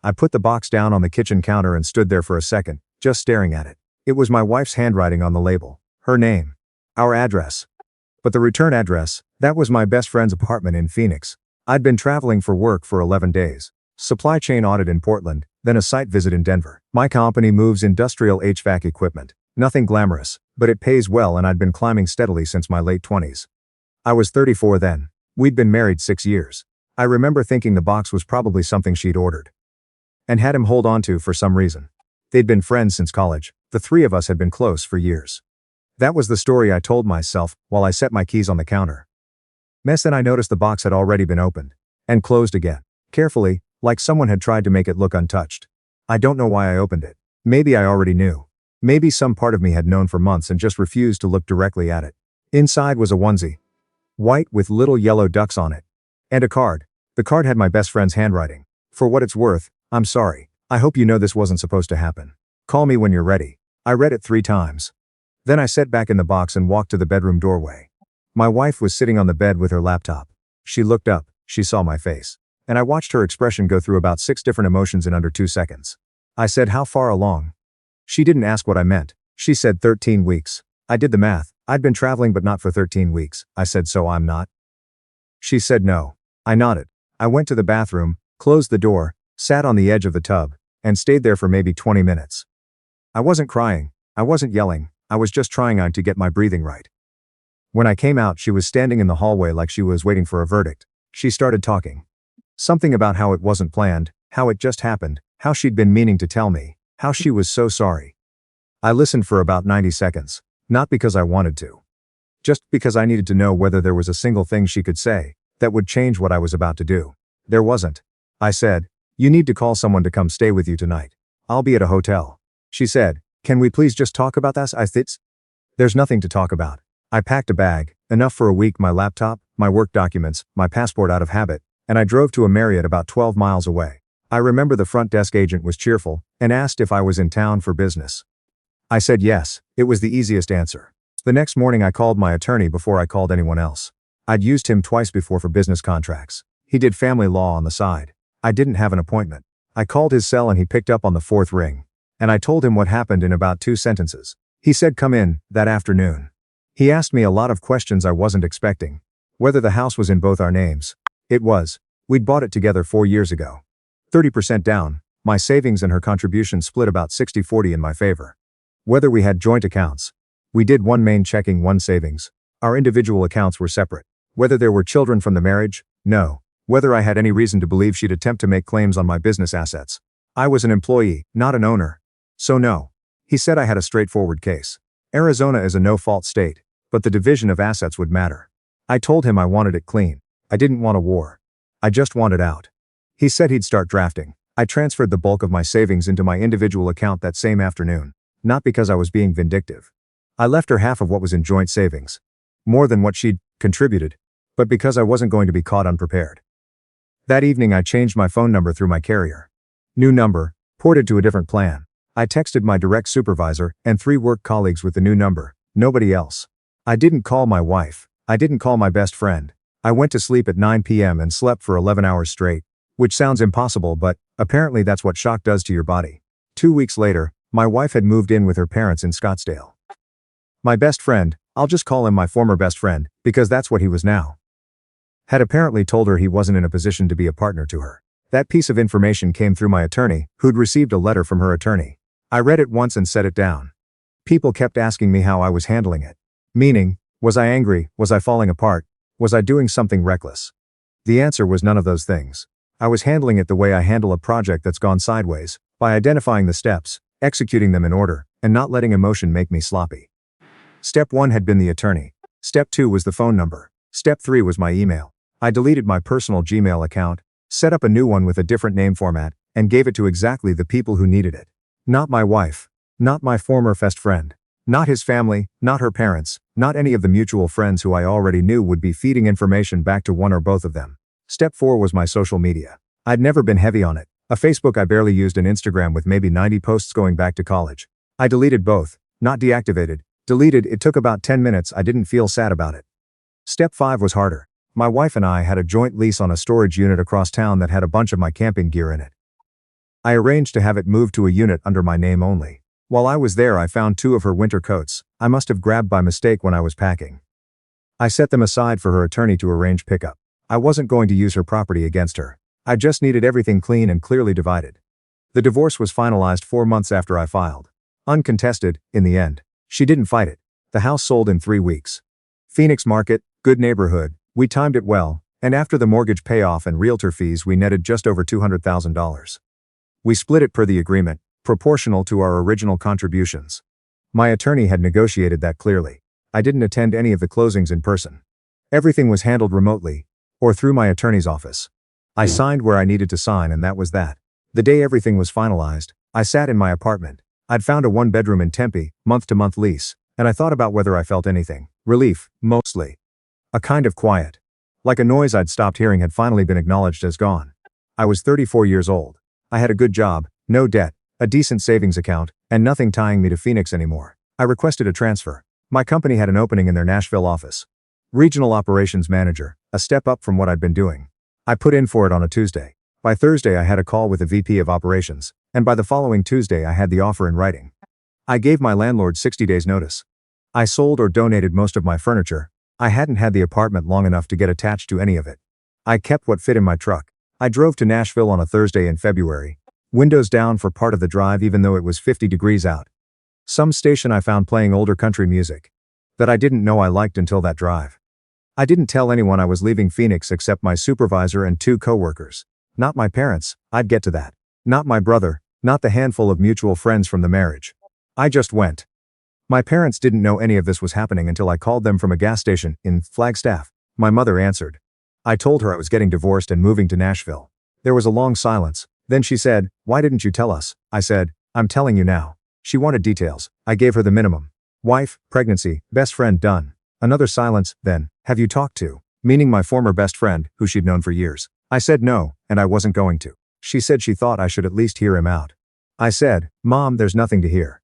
I put the box down on the kitchen counter and stood there for a second, just staring at it. It was my wife's handwriting on the label. Her name. Our address. But the return address, that was my best friend's apartment in Phoenix. I'd been traveling for work for 11 days. Supply chain audit in Portland, then a site visit in Denver. My company moves industrial HVAC equipment. Nothing glamorous, but it pays well and I'd been climbing steadily since my late 20s. I was 34 then. We'd been married 6 years. I remember thinking the box was probably something she'd ordered and had him hold on to for some reason. They'd been friends since college. The three of us had been close for years. That was the story I told myself while I set my keys on the counter. Then I noticed the box had already been opened and closed again, carefully, like someone had tried to make it look untouched. I don't know why I opened it. Maybe I already knew. Maybe some part of me had known for months and just refused to look directly at it. Inside was a onesie. White with little yellow ducks on it. And a card. The card had my best friend's handwriting. For what it's worth, I'm sorry. I hope you know this wasn't supposed to happen. Call me when you're ready. I read it 3 times. Then I sat back in the box and walked to the bedroom doorway. My wife was sitting on the bed with her laptop. She looked up, she saw my face. And I watched her expression go through about 6 different emotions in under 2 seconds. I said, how far along? She didn't ask what I meant. She said 13 weeks. I did the math. I'd been traveling but not for 13 weeks. I said, so I'm not? She said no. I nodded. I went to the bathroom, closed the door, sat on the edge of the tub, and stayed there for maybe 20 minutes. I wasn't crying. I wasn't yelling. I was just trying to get my breathing right. When I came out, she was standing in the hallway like she was waiting for a verdict. She started talking. Something about how it wasn't planned, how it just happened, how she'd been meaning to tell me, how she was so sorry. I listened for about 90 seconds, not because I wanted to. Just because I needed to know whether there was a single thing she could say that would change what I was about to do. There wasn't. I said, you need to call someone to come stay with you tonight. I'll be at a hotel. She said, can we please just talk about this? I said, there's nothing to talk about. I packed a bag, enough for a week, my laptop, my work documents, my passport out of habit, and I drove to a Marriott about 12 miles away. I remember the front desk agent was cheerful and asked if I was in town for business. I said yes. It was the easiest answer. The next morning I called my attorney before I called anyone else. I'd used him twice before for business contracts. He did family law on the side. I didn't have an appointment. I called his cell and he picked up on the 4th ring. And I told him what happened in about 2 sentences. He said come in, that afternoon. He asked me a lot of questions I wasn't expecting. Whether the house was in both our names. It was. We'd bought it together 4 years ago. 30% down, my savings and her contribution split about 60-40 in my favor. Whether we had joint accounts. We did one main checking, one savings. Our individual accounts were separate. Whether there were children from the marriage? No. Whether I had any reason to believe she'd attempt to make claims on my business assets. I was an employee, not an owner. So no. He said I had a straightforward case. Arizona is a no-fault state, but the division of assets would matter. I told him I wanted it clean. I didn't want a war. I just wanted out. He said he'd start drafting. I transferred the bulk of my savings into my individual account that same afternoon, not because I was being vindictive. I left her half of what was in joint savings. More than what she'd contributed, but because I wasn't going to be caught unprepared. That evening I changed my phone number through my carrier. New number, ported to a different plan. I texted my direct supervisor and 3 work colleagues with the new number, nobody else. I didn't call my wife. I didn't call my best friend. I went to sleep at 9 p.m. and slept for 11 hours straight, which sounds impossible, but apparently that's what shock does to your body. 2 weeks later, my wife had moved in with her parents in Scottsdale. My best friend, I'll just call him my former best friend, because that's what he was now, had apparently told her he wasn't in a position to be a partner to her. That piece of information came through my attorney, who'd received a letter from her attorney. I read it once and set it down. People kept asking me how I was handling it. Meaning, was I angry? Was I falling apart? Was I doing something reckless? The answer was none of those things. I was handling it the way I handle a project that's gone sideways, by identifying the steps, executing them in order, and not letting emotion make me sloppy. Step 1 had been the attorney. Step 2 was the phone number. Step 3 was my email. I deleted my personal Gmail account, set up a new one with a different name format, and gave it to exactly the people who needed it. Not my wife. Not my former best friend. Not his family, not her parents, not any of the mutual friends who I already knew would be feeding information back to one or both of them. Step 4 was my social media. I'd never been heavy on it. A Facebook I barely used, an Instagram with maybe 90 posts going back to college. I deleted both, not deactivated. Deleted. It took about 10 minutes. I didn't feel sad about it. Step 5 was harder. My wife and I had a joint lease on a storage unit across town that had a bunch of my camping gear in it. I arranged to have it moved to a unit under my name only. While I was there, I found 2 of her winter coats I must have grabbed by mistake when I was packing. I set them aside for her attorney to arrange pickup. I wasn't going to use her property against her. I just needed everything clean and clearly divided. The divorce was finalized 4 months after I filed. Uncontested, in the end. She didn't fight it. The house sold in 3 weeks. Phoenix market, good neighborhood, we timed it well, and after the mortgage payoff and realtor fees we netted just over $200,000. We split it per the agreement, proportional to our original contributions. My attorney had negotiated that clearly. I didn't attend any of the closings in person. Everything was handled remotely, or through my attorney's office. I signed where I needed to sign and that was that. The day everything was finalized, I sat in my apartment. I'd found a 1-bedroom in Tempe, month-to-month lease, and I thought about whether I felt anything. Relief, mostly. A kind of quiet. Like a noise I'd stopped hearing had finally been acknowledged as gone. I was 34 years old. I had a good job, no debt, a decent savings account, and nothing tying me to Phoenix anymore. I requested a transfer. My company had an opening in their Nashville office. Regional operations manager, a step up from what I'd been doing. I put in for it on a Tuesday. By Thursday I had a call with the VP of operations, and by the following Tuesday I had the offer in writing. I gave my landlord 60 days notice. I sold or donated most of my furniture. I hadn't had the apartment long enough to get attached to any of it. I kept what fit in my truck. I drove to Nashville on a Thursday in February. Windows down for part of the drive even though it was 50 degrees out. Some station I found playing older country music that I didn't know I liked until that drive. I didn't tell anyone I was leaving Phoenix except my supervisor and 2 coworkers. Not my parents, I'd get to that. Not my brother, not the handful of mutual friends from the marriage. I just went. My parents didn't know any of this was happening until I called them from a gas station in Flagstaff. My mother answered. I told her I was getting divorced and moving to Nashville. There was a long silence. Then she said, "Why didn't you tell us?" I said, "I'm telling you now." She wanted details. I gave her the minimum. Wife, pregnancy, best friend done. Another silence, then, "Have you talked to?" Meaning my former best friend, who she'd known for years. I said no, and I wasn't going to. She said she thought I should at least hear him out. I said, "Mom, there's nothing to hear."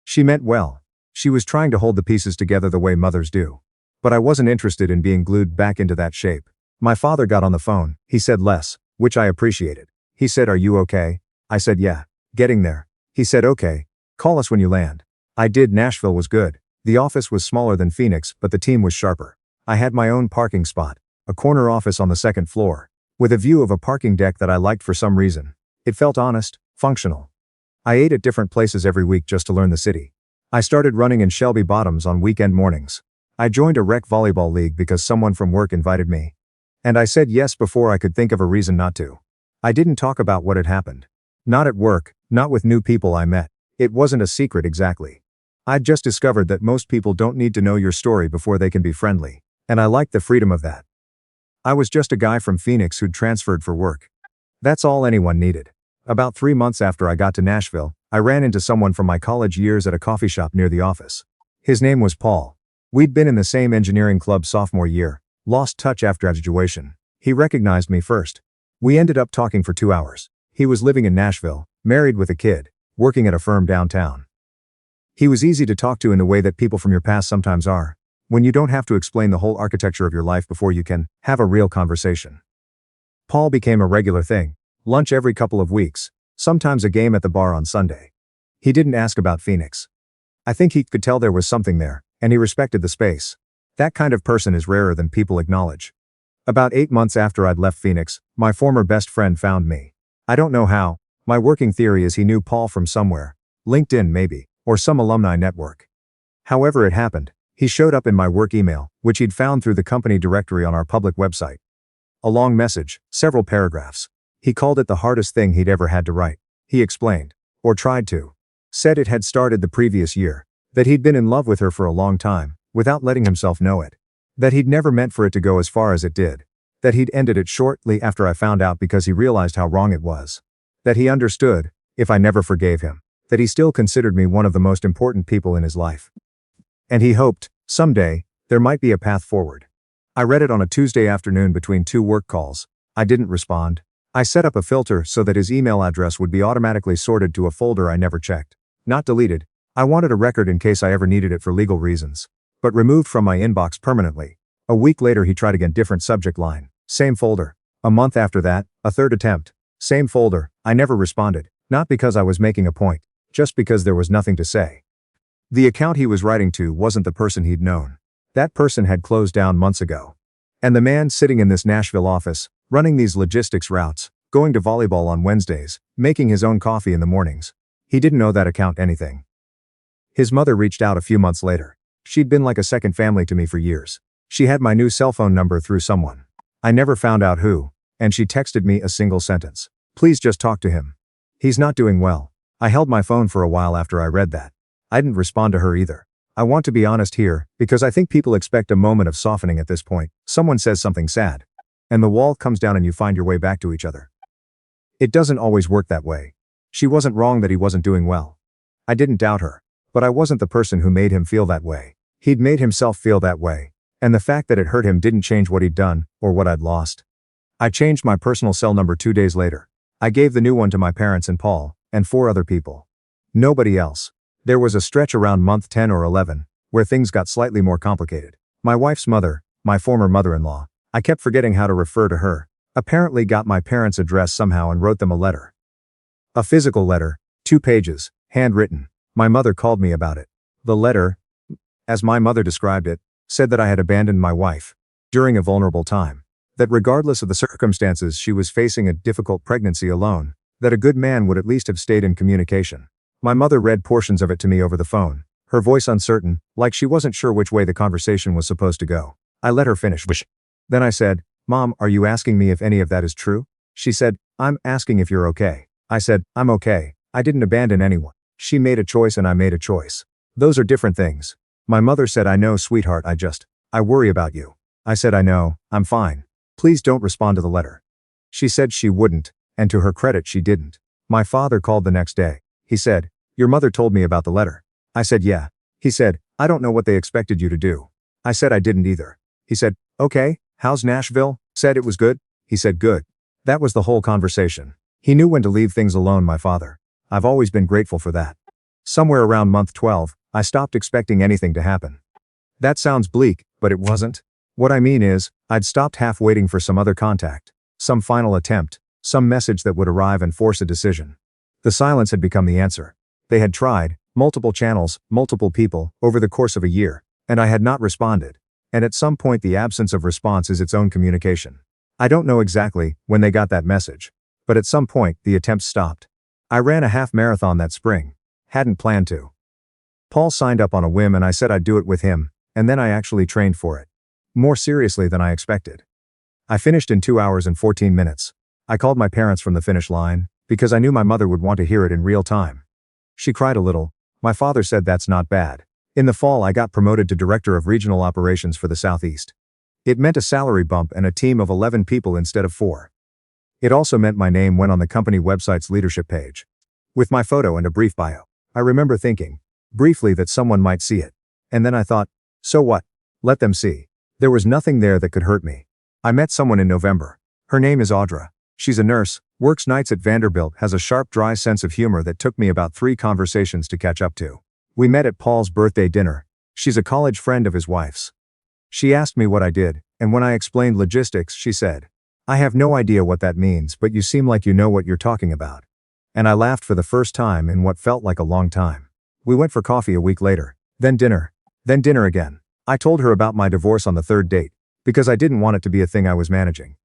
She meant well. She was trying to hold the pieces together the way mothers do. But I wasn't interested in being glued back into that shape. My father got on the phone. He said less, which I appreciated. He said, "Are you okay?" I said, "Yeah. Getting there." He said, "Okay. Call us when you land." I did. Nashville was good. The office was smaller than Phoenix, but the team was sharper. I had my own parking spot, a corner office on the 2nd floor, with a view of a parking deck that I liked for some reason. It felt honest, functional. I ate at different places every week just to learn the city. I started running in Shelby Bottoms on weekend mornings. I joined a rec volleyball league because someone from work invited me. And I said yes before I could think of a reason not to. I didn't talk about what had happened. Not at work, not with new people I met. It wasn't a secret exactly. I'd just discovered that most people don't need to know your story before they can be friendly. And I liked the freedom of that. I was just a guy from Phoenix who'd transferred for work. That's all anyone needed. About 3 months after I got to Nashville, I ran into someone from my college years at a coffee shop near the office. His name was Paul. We'd been in the same engineering club sophomore year, lost touch after graduation. He recognized me first. We ended up talking for 2 hours. He was living in Nashville, married with a kid, working at a firm downtown. He was easy to talk to in the way that people from your past sometimes are, when you don't have to explain the whole architecture of your life before you can have a real conversation. Paul became a regular thing, lunch every couple of weeks, sometimes a game at the bar on Sunday. He didn't ask about Phoenix. I think he could tell there was something there, and he respected the space. That kind of person is rarer than people acknowledge. About 8 months after I'd left Phoenix, my former best friend found me. I don't know how. My working theory is he knew Paul from somewhere, LinkedIn maybe, or some alumni network. However it happened, he showed up in my work email, which he'd found through the company directory on our public website. A long message, several paragraphs. He called it the hardest thing he'd ever had to write. He explained, or tried to. Said it had started the previous year, that he'd been in love with her for a long time, without letting himself know it. That he'd never meant for it to go as far as it did. That he'd ended it shortly after I found out because he realized how wrong it was. That he understood, if I never forgave him, that he still considered me one of the most important people in his life. And he hoped, someday, there might be a path forward. I read it on a Tuesday afternoon between 2 work calls. I didn't respond. I set up a filter so that his email address would be automatically sorted to a folder I never checked. Not deleted. I wanted a record in case I ever needed it for legal reasons. But removed from my inbox permanently. A week later he tried again, different subject line, same folder. A month after that, a third attempt. Same folder. I never responded, not because I was making a point, just because there was nothing to say. The account he was writing to wasn't the person he'd known. That person had closed down months ago. And the man sitting in this Nashville office, running these logistics routes, going to volleyball on Wednesdays, making his own coffee in the mornings, he didn't know that account anything. His mother reached out a few months later. She'd been like a second family to me for years. She had my new cell phone number through someone. I never found out who, and she texted me a single sentence. Please just talk to him. He's not doing well. I held my phone for a while after I read that. I didn't respond to her either. I want to be honest here, because I think people expect a moment of softening at this point. Someone says something sad, and the wall comes down and you find your way back to each other. It doesn't always work that way. She wasn't wrong that he wasn't doing well. I didn't doubt her, but I wasn't the person who made him feel that way. He'd made himself feel that way, and the fact that it hurt him didn't change what he'd done, or what I'd lost. I changed my personal cell number 2 days later. I gave the new one to my parents and Paul, and 4 other people. Nobody else. There was a stretch around month 10 or 11, where things got slightly more complicated. My wife's mother, my former mother-in-law, I kept forgetting how to refer to her, apparently got my parents' address somehow and wrote them a letter. A physical letter, 2 pages, handwritten. My mother called me about it. The letter, as my mother described it, said that I had abandoned my wife during a vulnerable time, that regardless of the circumstances she was facing a difficult pregnancy alone, that a good man would at least have stayed in communication. My mother read portions of it to me over the phone, her voice uncertain, like she wasn't sure which way the conversation was supposed to go. I let her finish. Then I said, Mom, are you asking me if any of that is true? She said, I'm asking if you're okay. I said, I'm okay. I didn't abandon anyone. She made a choice and I made a choice. Those are different things. My mother said, I know, sweetheart, I worry about you. I said, I know, I'm fine. Please don't respond to the letter. She said she wouldn't, and to her credit she didn't. My father called the next day. He said, your mother told me about the letter. I said, yeah. He said, I don't know what they expected you to do. I said I didn't either. He said, okay, how's Nashville? Said it was good. He said good. That was the whole conversation. He knew when to leave things alone, my father. I've always been grateful for that. Somewhere around month 12, I stopped expecting anything to happen. That sounds bleak, but it wasn't. What I mean is, I'd stopped half waiting for some other contact, some final attempt, some message that would arrive and force a decision. The silence had become the answer. They had tried, multiple channels, multiple people, over the course of a year, and I had not responded. And at some point the absence of response is its own communication. I don't know exactly when they got that message, but at some point the attempts stopped. I ran a half marathon that spring. Hadn't planned to. Paul signed up on a whim and I said I'd do it with him, and then I actually trained for it. More seriously than I expected. I finished in 2 hours and 14 minutes. I called my parents from the finish line, because I knew my mother would want to hear it in real time. She cried a little. My father said that's not bad. In the fall I got promoted to Director of Regional Operations for the Southeast. It meant a salary bump and a team of 11 people instead of 4. It also meant my name went on the company website's leadership page. With my photo and a brief bio. I remember thinking, briefly, that someone might see it. And then I thought, so what? Let them see. There was nothing there that could hurt me. I met someone in November. Her name is Audra. She's a nurse, works nights at Vanderbilt, has a sharp, dry sense of humor that took me about 3 conversations to catch up to. We met at Paul's birthday dinner. She's a college friend of his wife's. She asked me what I did, and when I explained logistics, she said, I have no idea what that means, but you seem like you know what you're talking about. And I laughed for the first time in what felt like a long time. We went for coffee a week later, then dinner again. I told her about my divorce on the 3rd date, because I didn't want it to be a thing I was managing.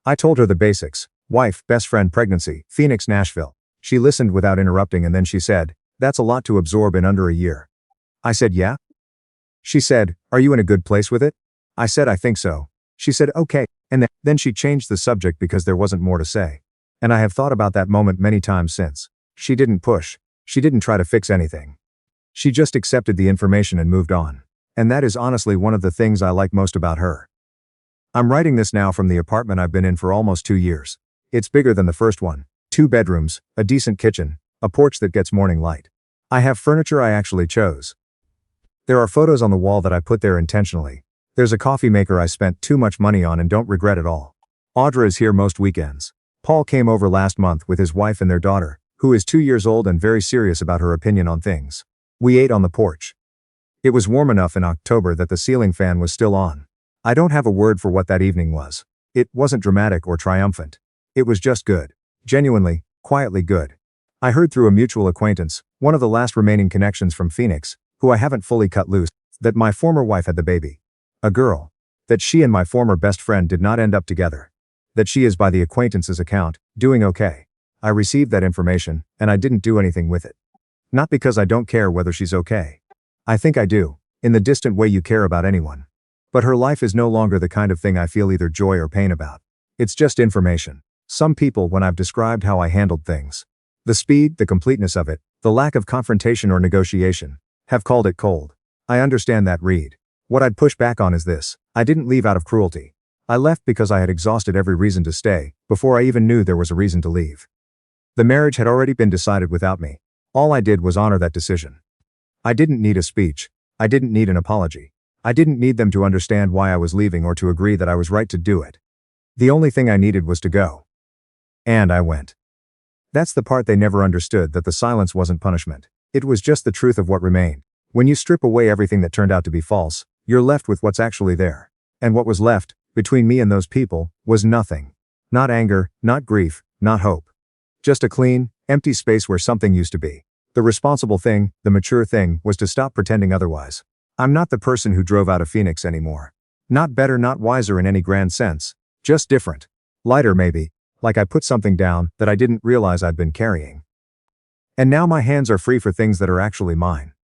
I told her the basics: wife, best friend, pregnancy, Phoenix, Nashville. She listened without interrupting and then she said, that's a lot to absorb in under a year. I said, yeah? She said, are you in a good place with it? I said, I think so. She said, okay, and then she changed the subject because there wasn't more to say. And I have thought about that moment many times since. She didn't push. She didn't try to fix anything. She just accepted the information and moved on. And that is honestly one of the things I like most about her. I'm writing this now from the apartment I've been in for almost 2 years. It's bigger than the first one. 2 bedrooms, a decent kitchen, a porch that gets morning light. I have furniture I actually chose. There are photos on the wall that I put there intentionally. There's a coffee maker I spent too much money on and don't regret at all. Audra is here most weekends. Paul came over last month with his wife and their daughter, who is 2 years old and very serious about her opinion on things. We ate on the porch. It was warm enough in October that the ceiling fan was still on. I don't have a word for what that evening was. It wasn't dramatic or triumphant. It was just good. Genuinely, quietly good. I heard through a mutual acquaintance, one of the last remaining connections from Phoenix, who I haven't fully cut loose, that my former wife had the baby. A girl. That she and my former best friend did not end up together. That she is, by the acquaintance's account, doing okay. I received that information, and I didn't do anything with it. Not because I don't care whether she's okay. I think I do, in the distant way you care about anyone. But her life is no longer the kind of thing I feel either joy or pain about. It's just information. Some people, when I've described how I handled things, the speed, the completeness of it, the lack of confrontation or negotiation, have called it cold. I understand that, Reed. What I'd push back on is this: I didn't leave out of cruelty. I left because I had exhausted every reason to stay, before I even knew there was a reason to leave. The marriage had already been decided without me. All I did was honor that decision. I didn't need a speech. I didn't need an apology. I didn't need them to understand why I was leaving or to agree that I was right to do it. The only thing I needed was to go. And I went. That's the part they never understood, that the silence wasn't punishment. It was just the truth of what remained. When you strip away everything that turned out to be false, you're left with what's actually there. And what was left, between me and those people, was nothing. Not anger, not grief, not hope. Just a clean, empty space where something used to be. The responsible thing, the mature thing, was to stop pretending otherwise. I'm not the person who drove out of Phoenix anymore. Not better, not wiser in any grand sense. Just different. Lighter maybe. Like I put something down that I didn't realize I'd been carrying. And now my hands are free for things that are actually mine.